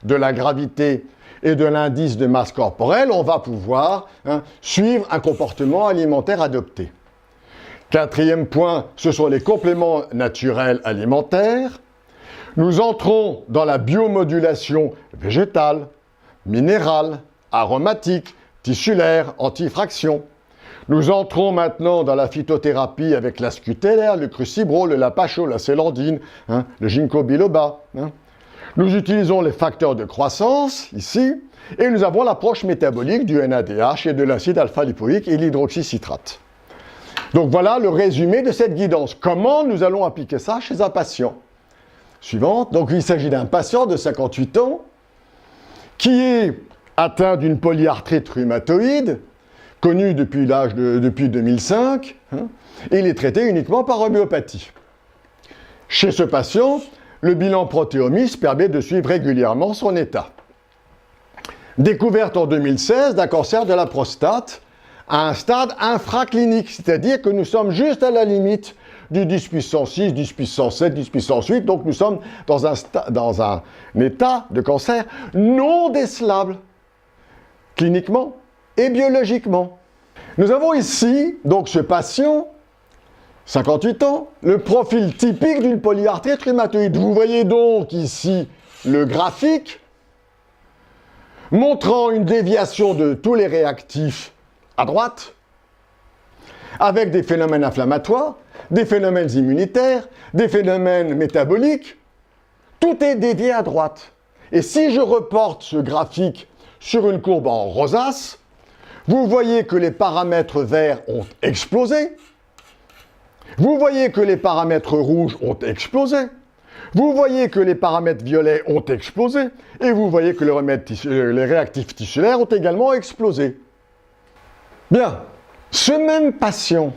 de la gravité et de l'indice de masse corporelle, on va pouvoir suivre un comportement alimentaire adopté. Quatrième point, ce sont les compléments naturels alimentaires. Nous entrons dans la biomodulation végétale, minérale, aromatique, tissulaire, antifraction. Nous entrons maintenant dans la phytothérapie avec l'ascutellaire, le crucibro, le lapacho, la célandine, le ginkgo biloba. Nous utilisons les facteurs de croissance, ici, et nous avons l'approche métabolique du NADH et de l'acide alpha-lipoïque et l'hydroxycitrate. Donc voilà le résumé de cette guidance. Comment nous allons appliquer ça chez un patient? Suivante. Donc il s'agit d'un patient de 58 ans qui est atteint d'une polyarthrite rhumatoïde, connue depuis 2005. Il est traité uniquement par homéopathie. Chez ce patient, le bilan protéomiste permet de suivre régulièrement son état. Découverte en 2016 d'un cancer de la prostate à un stade infraclinique, c'est-à-dire que nous sommes juste à la limite du 10 puissance 6, 10 puissance 7, 10 puissance 8, donc nous sommes dans un état de cancer non décelable, cliniquement et biologiquement. Nous avons ici, donc ce patient, 58 ans, le profil typique d'une polyarthrite rhumatoïde. Vous voyez donc ici le graphique montrant une déviation de tous les réactifs à droite, avec des phénomènes inflammatoires, des phénomènes immunitaires, des phénomènes métaboliques. Tout est dévié à droite. Et si je reporte ce graphique sur une courbe en rosace, vous voyez que les paramètres verts ont explosé. Vous voyez que les paramètres rouges ont explosé. Vous voyez que les paramètres violets ont explosé. Et vous voyez que les réactifs tissulaires ont également explosé. Bien, ce même patient,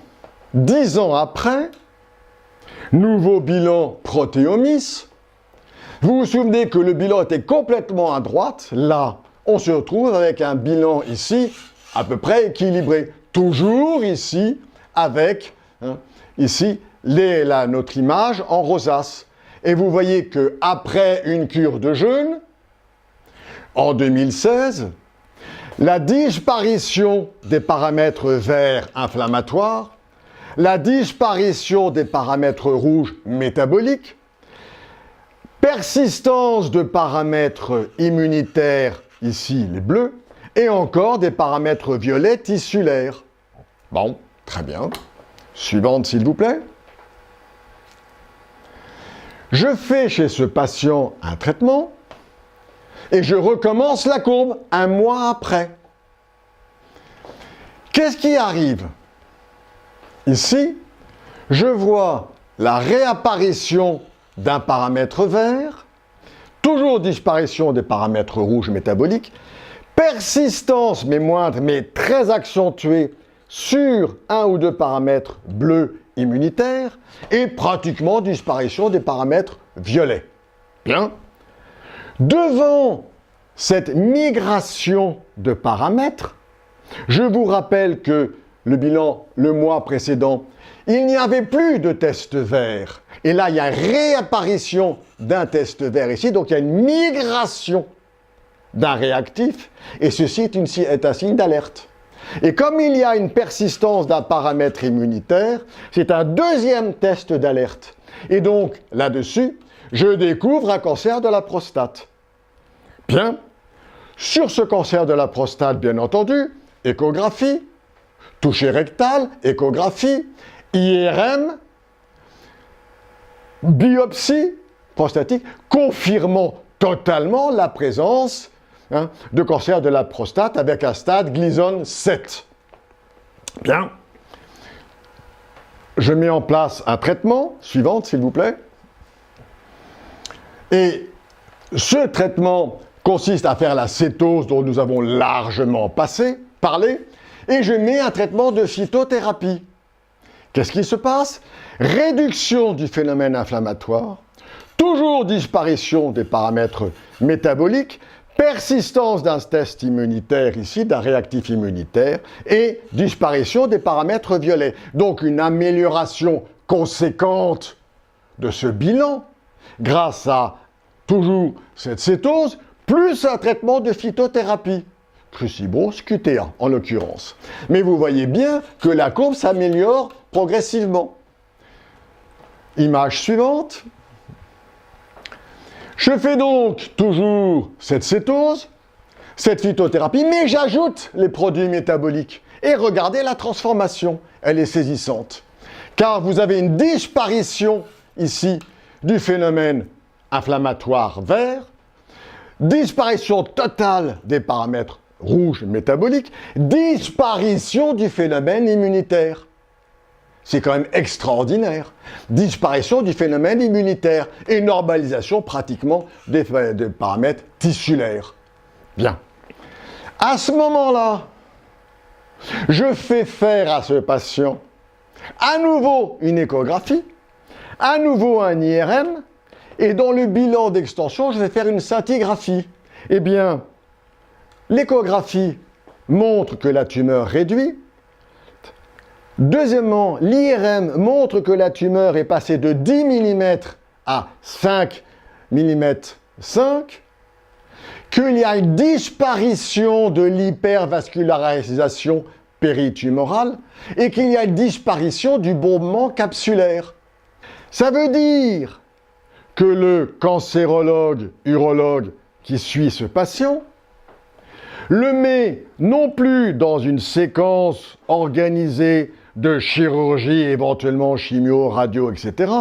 10 ans après, nouveau bilan protéomis. Vous vous souvenez que le bilan était complètement à droite. Là, on se retrouve avec un bilan ici, à peu près équilibré. Toujours ici, avec, ici, notre image en rosace. Et vous voyez qu'après une cure de jeûne, en 2016, la disparition des paramètres verts inflammatoires, la disparition des paramètres rouges métaboliques, persistance de paramètres immunitaires, ici les bleus, et encore des paramètres violets tissulaires. Bon, très bien. Suivante, s'il vous plaît. Je fais chez ce patient un traitement et je recommence la courbe un mois après. Qu'est-ce qui arrive? Ici, je vois la réapparition d'un paramètre vert, toujours disparition des paramètres rouges métaboliques, persistance, mais moindre, mais très accentuée, sur un ou deux paramètres bleus immunitaires, et pratiquement disparition des paramètres violets. Bien. Devant cette migration de paramètres, je vous rappelle que le bilan, le mois précédent, il n'y avait plus de test vert. Et là, il y a une réapparition d'un test vert ici, donc il y a une migration d'un réactif, et ceci est un signe d'alerte. Et comme il y a une persistance d'un paramètre immunitaire, c'est un deuxième test d'alerte. Et donc, là-dessus, je découvre un cancer de la prostate. Bien. Sur ce cancer de la prostate, bien entendu, échographie, toucher rectal, échographie, IRM, biopsie prostatique, confirmant totalement la présence de cancer de la prostate avec un stade Gleason 7. Bien. Je mets en place un traitement. Suivante, s'il vous plaît. Et ce traitement consiste à faire la cétose dont nous avons largement parlé, et je mets un traitement de phytothérapie. Qu'est-ce qui se passe? Réduction du phénomène inflammatoire, toujours disparition des paramètres métaboliques, persistance d'un test immunitaire ici, d'un réactif immunitaire, et disparition des paramètres violets. Donc une amélioration conséquente de ce bilan grâce à toujours cette cétose, plus un traitement de phytothérapie, crucibrose QTA en l'occurrence. Mais vous voyez bien que la courbe s'améliore progressivement. Image suivante. Je fais donc toujours cette cétose, cette phytothérapie, mais j'ajoute les produits métaboliques. Et regardez la transformation, elle est saisissante. Car vous avez une disparition ici du phénomène inflammatoire vert, disparition totale des paramètres rouges métaboliques, disparition du phénomène immunitaire. C'est quand même extraordinaire. Disparition du phénomène immunitaire et normalisation pratiquement des paramètres tissulaires. Bien. À ce moment-là, je fais faire à ce patient à nouveau une échographie, à nouveau un IRM, et dans le bilan d'extension, je vais faire une scintigraphie. Eh bien, l'échographie montre que la tumeur réduit. Deuxièmement, l'IRM montre que la tumeur est passée de 10 mm à 5 mm 5, qu'il y a une disparition de l'hypervascularisation péritumorale et qu'il y a une disparition du bombement capsulaire. Ça veut dire que le cancérologue, urologue qui suit ce patient le met non plus dans une séquence organisée de chirurgie, éventuellement chimio, radio, etc.,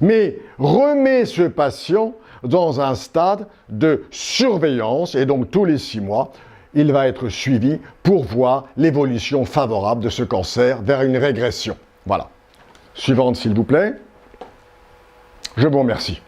mais remet ce patient dans un stade de surveillance, et donc tous les 6 mois, il va être suivi pour voir l'évolution favorable de ce cancer vers une régression. Voilà. Suivante, s'il vous plaît. Je vous remercie.